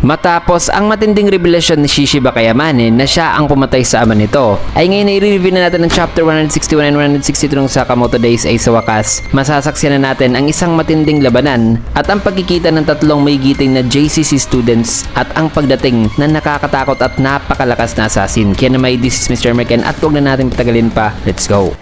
Matapos ang matinding revelasyon ni Shishiba kay Amane na siya ang pumatay sa ama nito, ay ngayon i-review na natin ang chapter 161 and 162 ng Sakamoto Days ay sa wakas, masasaksiyan na natin ang isang matinding labanan at ang pagkikita ng tatlong may giting na JCC students at ang pagdating na nakakatakot at napakalakas na assassin. Kaya naman, this is Mr. Merken at huwag na natin patagalin pa, let's go!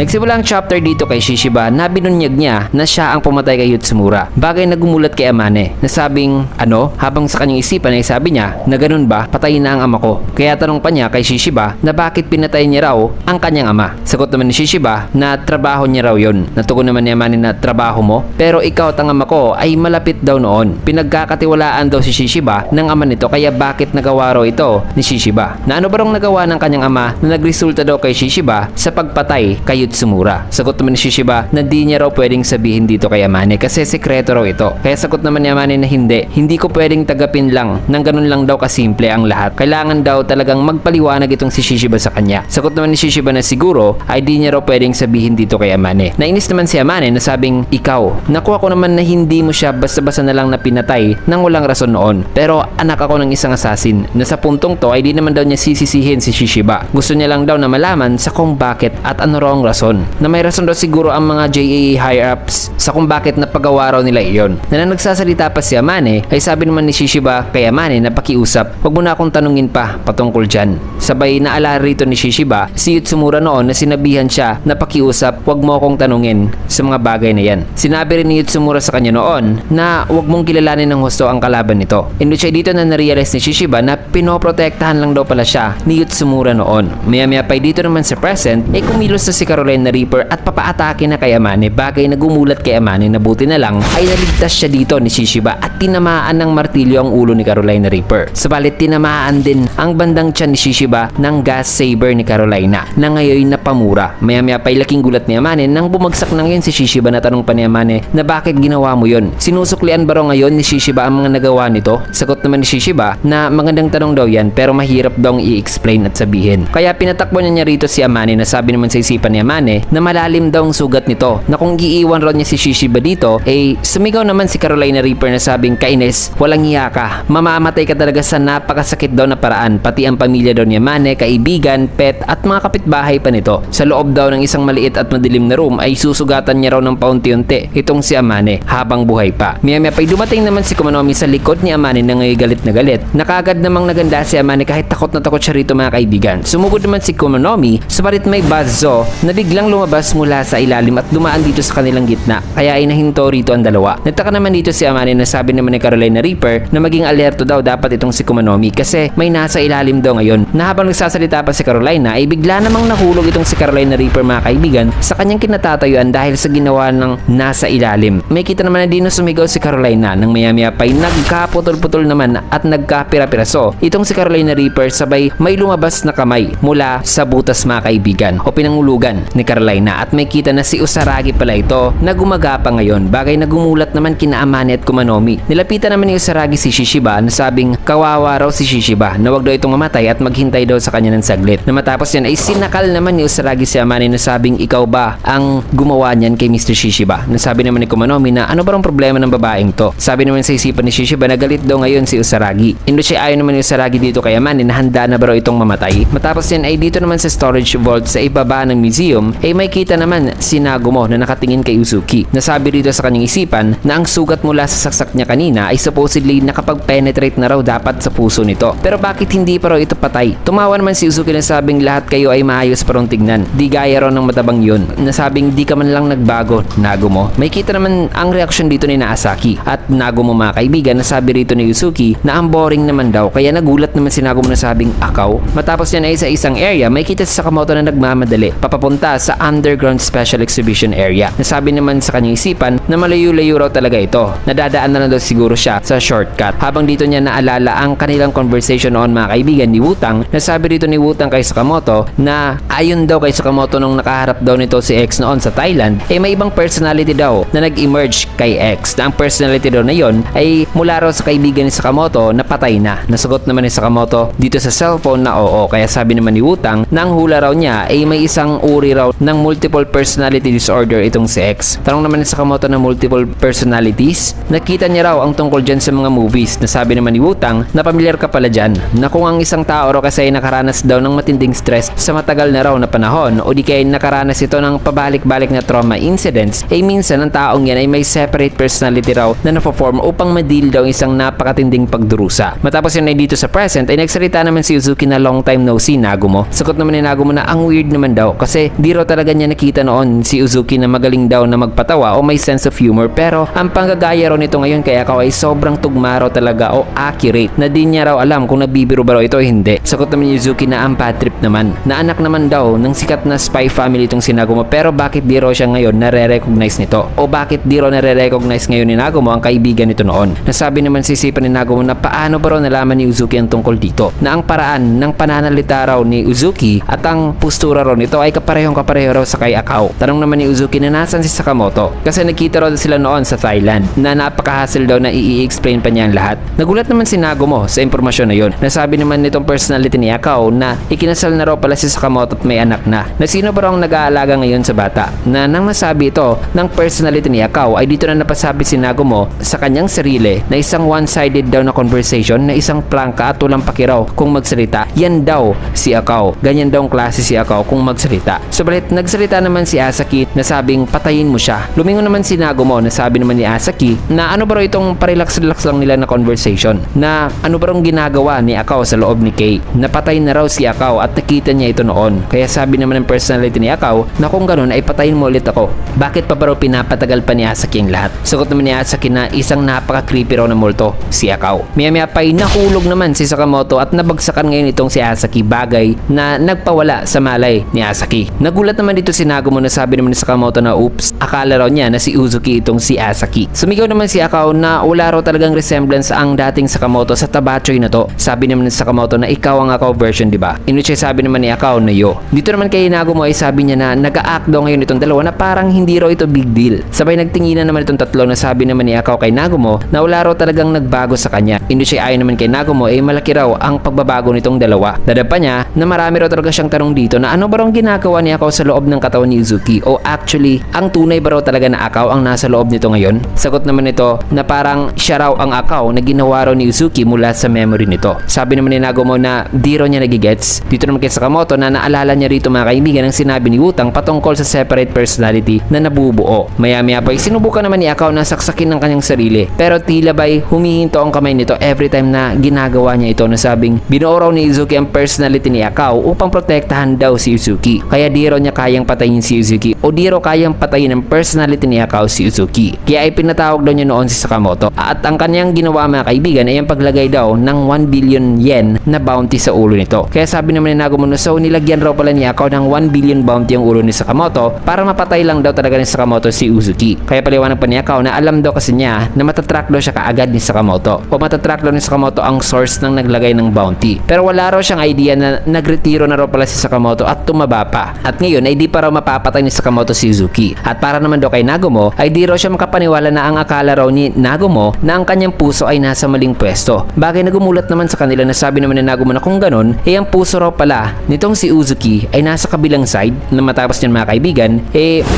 Nagsimula ang chapter dito kay Shishiba na binunyag niya na siya ang pumatay kay Yotsumura. Bagay na gumulat kay Amane na sabing ano, habang sa kanyang isipan ay sabi niya na ganun ba, patayin na ang ama ko. Kaya tanong pa niya kay Shishiba na bakit pinatay niya raw ang kanyang ama. Sagot naman ni Shishiba na trabaho niya raw yun. Natugon naman ni Amane na trabaho mo, pero ikaw at ang ama ko ay malapit daw noon. Pinagkakatiwalaan daw si Shishiba ng ama nito, kaya bakit nagawa raw ito ni Shishiba? Na ano ba raw nagawa ng kanyang ama na nagresulta daw kay Shishiba sa pagpatay kay Yotsumura. Sagot naman ni Shishiba na di niya raw pwedeng sabihin dito kay Amane kasi sekreto raw ito. Kaya sagot naman ni Amane na hindi ko pwedeng tagapin lang nang ganun lang daw kasimple ang lahat. Kailangan daw talagang magpaliwanag itong si Shishiba sa kanya. Sagot naman ni Shishiba na siguro ay di niya raw pwedeng sabihin dito kay Amane. Nainis naman si Amane na sabing, ikaw, nakuha ko naman na hindi mo siya basta-basta na lang na pinatay nang walang rason noon. Pero anak ako ng isang assassin na sa puntong to ay di naman daw niya sisisihin si Shishiba. Gusto niya lang daw na malaman sa kung bakit at ano raw ang rason. Na may rason daw siguro ang mga JAA higher-ups sa kung bakit napagawa raw nila iyon. Na nagsasalita pa si Amane ay sabi naman ni Shishiba kay Amane na pakiusap, wag mo na akong tanungin pa patungkol dyan. Sabay naalala rito ni Shishiba si Yotsumura noon na sinabihan siya na pakiusap, wag mo akong tanungin sa mga bagay na yan. Sinabi rin ni Yotsumura sa kanya noon na wag mong kilalanin ng husto ang kalaban nito. In which ay dito na narealize ni Shishiba na pinoprotektahan lang daw pala siya ni Yotsumura noon. Maya pa dito naman sa present ay kumilos na si Carolina Reaper at papaatake na kay Amane. Bagay na gumulat kay Amane na buti na lang ay naligtas siya dito ni Shishiba at tinamaan ng martilyo ang ulo ni Carolina Reaper. Sabalit tinamaan din ang bandang tiyan ni Shishiba ng gas saber ni Carolina na ngayon napamura. Maya pa ay laking gulat ni Amane nang bumagsak na ngayon si Shishiba na tanong pa ni Amane na bakit ginawa mo yon? Sinusuklian ba raw ngayon ni Shishiba ang mga nagawa nito? Sagot naman ni Shishiba na magandang tanong daw yan pero mahirap daw i-explain at sabihin. Kaya pinatakbo niya rito si Amane na sabi naman sa isipan ni Amane na malalim daw ang sugat nito na kung iiwan raw niya si Shishiba dito sumigaw naman si Carolina Reaper na sabing, kainis, walang hiya ka, mamamatay ka talaga sa napakasakit daw na paraan. Pati ang pamilya daw ni Amane, kaibigan, pet at mga kapitbahay pa nito. Sa loob daw ng isang maliit at madilim na room ay susugatan niya raw ng paunti-unti itong si Amane habang buhay pa. Maya pa'y dumating naman si Komonomi sa likod ni Amane na ngayon galit na galit. Nakagad namang naganda si Amane kahit takot na takot siya rito mga kaibigan. Sumugod naman si Komonomi, subalit may bazzo na biglang lumabas mula sa ilalim at dumaan dito sa kanilang gitna. Kaya ay nahinto rito ang dalawa. Nagtaka naman dito si Amane na sabi naman ni Carolina Reaper na maging alerto daw dapat itong si Komonomi kasi may nasa ilalim daw ngayon. Na habang nagsasalita pa si Carolina ay bigla namang nahulog itong si Carolina Reaper mga kaibigan sa kanyang kinatatayuan dahil sa ginawa ng nasa ilalim. May kita naman na dino sumigaw si Carolina nang maya pa'y nagkaputol-putol naman at nagkapira-piraso itong si Carolina Reaper sabay may lumabas na kamay mula sa butas mga kaibigan o pinangulugan ni Carolina at may kita na si Usaragi pala ito na gumagapa ngayon. Bagay na gumulat naman kina Amane at Komonomi. Nilapitan naman ni Usaragi si Shishiba na sabing kawawa raw si Shishiba na wag daw itong mamatay at maghintay daw sa kanya ng saglit. Na matapos yan ay sinakal naman ni Usaragi si Amane na sabing, ikaw ba ang gumawa niyan kay Mr. Shishiba? Nasabi naman ni Komonomi na ano ba ang problema ng babaeng to? Sabi naman sa isipan ni Shishiba na galit daw ngayon si Usaragi. Indo siya ayon naman ni Usaragi dito kay Amane na handa na ba raw itong mamatay. Matapos yan ay dito naman sa storage vault sa ibaba ng museum ay may kita naman si Nagumo na nakatingin kay Uzuki. Nasabi rito sa kanyang isipan na ang sugat mula sa saksak niya kanina ay supposedly nakapag-penetrate na raw dapat sa puso nito. Pero bakit hindi pa raw ito patay? Tumawa naman si Uzuki na sabing lahat kayo ay maayos pa rin tignan. Di gaya raw ng matabang yun. Nasabing di ka man lang nagbago, Nagumo. May kita naman ang reaksyon dito ni Naasaki at Nagumo mga kaibigan. Nasabi rito ni Uzuki na ang boring naman daw kaya nagulat naman si Nagumo na sabing akaw. Matapos yan ay sa isang area may kita si Sakamoto na nagmamadali papapunta sa underground special exhibition area. Nasabi naman sa kanyang isipan na malayo-layo raw talaga ito. Nadadaan na lang daw siguro siya sa shortcut. Habang dito niya naalala ang kanilang conversation noon mga kaibigan ni Wutang. Nasabi rito ni Wutang kay Sakamoto na ayon daw kay Sakamoto nung nakaharap daw nito si X noon sa Thailand may ibang personality daw na nag-emerge kay X. Na ang personality daw na yon ay mula raw sa kaibigan ni Sakamoto na patay na. Nasagot naman ni Sakamoto dito sa cellphone na oo. Kaya sabi naman ni Wutang Wutang na ang hula raw niya ay may isang uri raw ng multiple personality disorder itong si X. Tanong naman ni Sakamoto na multiple personalities, nakita niya raw ang tungkol dyan sa mga movies. Nasabi naman ni Wutang na pamilyar ka pala dyan, na kung ang isang tao raw kasi ay nakaranas daw ng matinding stress sa matagal na raw na panahon o di kaya nakaranas ito ng pabalik-balik na trauma incidents, ay minsan ang taong yan ay may separate personality raw na napoform upang ma-deal daw isang napakatinding pagdurusa. Matapos yun ay dito sa present ay nagsalita naman si Uzuki na long time no see Nagumo. Sagot naman ni Nagumo na ang weird naman daw kasi di raw talaga niya nakita noon si Uzuki na magaling daw na magpatawa o may sense of humor, pero ang panggagaya raw nito ngayon kay Akao ay sobrang tugma raw talaga o accurate na di niya raw alam kung nabibiro ba raw ito o hindi. Sagot naman ni Uzuki na ang bad trip naman na anak naman daw ng sikat na spy family itong si Nagumo, pero bakit di raw siya ngayon nare-recognize nito o bakit di raw nare-recognize ngayon ni Nagumo ang kaibigan nito noon. Nasabi naman si Sipan ni Nagumo na paano ba raw nalaman ni Uzuki ang tungkol dito, na ang paraan ng pananalita raw ni Uzuki at ang postura raw nito ay kapareho raw sa kay Akao. Tanong naman ni Uzuki na nasan si Sakamoto kasi nakita raw sila noon sa Thailand na napaka-hassle daw na i-explain pa niya ang lahat. Nagulat naman si Nagumo sa impormasyon na yon. Nasabi naman nitong personality ni Akao na ikinasal na raw pala si Sakamoto at may anak na sino ba raw ang nag-aalaga ngayon sa bata, na nang masabi ito ng personality ni Akao ay dito na napasabi si Nagumo sa kanyang sarili na isang one-sided daw na conversation, na isang plangka at walang pakiraw kung magsalita. Yan daw si Akao, ganyan daw ang klase si Akao kung magsalita. Subalit nagsalita naman si Asaki na sabing patayin mo siya. Lumingon naman si Nagumo na sabi naman ni Asaki na ano ba raw itong parelax-relax lang nila na conversation, na ano ba raw ginagawa ni Akao sa loob ni Kay, napatay na raw si Akao at nakita niya ito noon. Kaya sabi naman ng personality ni Akao na kung ganun ay patayin mo ulit ako. Bakit pa ba raw pinapatagal pa ni Asaki ang lahat? Sagot naman ni Asaki na isang napaka-creepy raw na multo si Akao. Maya-maya pa ay nahulog naman si Sakamoto at nabagsakan ngayon itong si Asaki, bagay na nagpawala sa malay ni Asaki. Nagulat naman dito si Nagumo na sabi naman ni Sakamoto na oops, akala raw niya na si Uzuki itong si Asaki. Sumigaw naman si Akao na wala raw talagang resemblance ang dating Sakamoto sa tabachoy na to. Sabi naman ni Sakamoto na ikaw ang Akao version, di ba? In which ay sabi naman ni Akao na yo. Dito naman kay Nagumo ay sabi niya na nag-a-act daw ngayon itong dalawa na parang hindi raw ito big deal. Sabay nagtinginan naman itong tatlo na sabi naman ni Akao kay Nagumo na wala raw talagang nagbago sa kanya. In which ay ayon naman kay Nagumo ay malaki raw ang pagbabago nitong dalawa. Dadapa niya na marami raw talaga siyang tanong dito na ano ba raw ginagawa ni Akao sa loob ng katawan ni Uzuki, o actually ang tunay ba raw talaga na Akao ang nasa loob nito ngayon? Sagot naman nito na parang siya raw ang Akao na ginawa raw ni Uzuki mula sa memory nito. Sabi naman ni Nagumo na di raw niya nagigets. Dito naman kay Sakamoto na naalala niya rito mga kaibigan ang sinabi ni Wutang patungkol sa separate personality na nabubuo. Maya-maya pa sinubukan naman ni Akao na saksakin ng kanyang sarili, pero tila ba'y humihinto ang kamay nito every time na ginagawa niya ito, na sabing binuo raw ni Uzuki ang personality ni Akao upang protektahan daw si Uzuki. Kaya di raw niya kayang patayin si Uzuki o di raw kayang patayin ang personality ni Akao si Uzuki. Kaya ay pinatawag daw niya noon si Sakamoto at ang kanyang ginawa mga kaibigan ay ang paglagay daw ng 1 billion yen na bounty sa ulo nito. Kaya sabi naman ni Nagumo na so nilagyan raw pala ni Akao ng 1 billion bounty ang ulo ni Sakamoto para mapatay lang daw talaga ni Sakamoto si Uzuki. Kaya paliwanag pa ni Akao na alam daw kasi niya na matatrack daw siya kaagad ni Sakamoto o matatrack daw ni Sakamoto ang source ng naglagay ng bounty. Pero wala raw siyang idea na nagretiro na raw pala si Sakamoto at tumaba pa. At ngayon ay di pa raw mapapatay ni Sakamoto si Uzuki. At para naman daw kay Nagumo ay di raw siya makapaniwala na ang akala raw ni Nagumo na ang kanyang puso ay nasa maling pwesto. Bagay na gumulat naman sa kanila na sabi naman ni Nagumo na kung ganun ay ang puso raw pala nitong si Uzuki ay nasa kabilang side, na matapos niyan mga kaibigan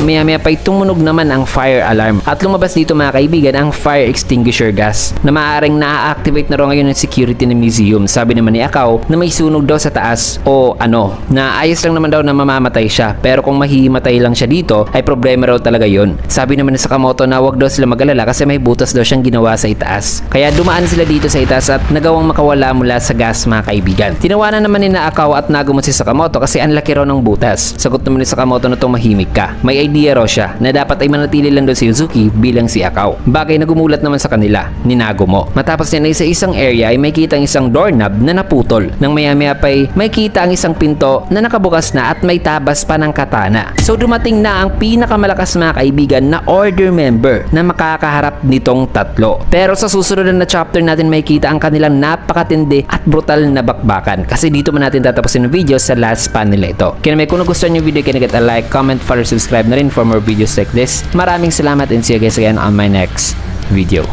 maya-maya pa tumunog naman ang fire alarm at lumabas dito mga kaibigan ang fire extinguisher gas na maaaring na-activate na raw ngayon ng security ng museum. Sabi naman ni Akao na may sunog daw sa taas o na ayos lang naman daw na mamamatay siya, pero kung mahihimatay lang siya dito ay problema raw talaga yon. Sabi naman ni Sakamoto na wag daw sila mag-alala kasi may butas daw siyang ginawa sa itaas. Kaya dumaan sila dito sa itaas at nagawang makawala mula sa gas mga kaibigan. Tinawanan naman ni Akao at Nagumo si Sakamoto kasi ang laki raw ng butas. Sagot naman ni Sakamoto na tumahimik ka. May idea raw siya na dapat ay manatili lang daw si Uzuki bilang si Akao. Bagay na gumulat naman sa kanila ni Nagumo. Matapos niya na sa isang area ay may kita ang isang doorknob na naputol. Nang maya-maya pa ay may kita ang isang pinto na nakabukas na at may tabas pa ng katana. So dumating na ang pinakamalakas mga kaibigan na order member na makakaharap nitong tatlo. Pero sa susunod na chapter natin may kita ang kanilang napakatindi at brutal na bakbakan. Kasi dito man natin tatapusin ang video sa last panel na ito. Kaya naman kung nagustuhan yung video, can you get a like, comment, follow, subscribe na rin for more videos like this. Maraming salamat and see you guys again on my next video.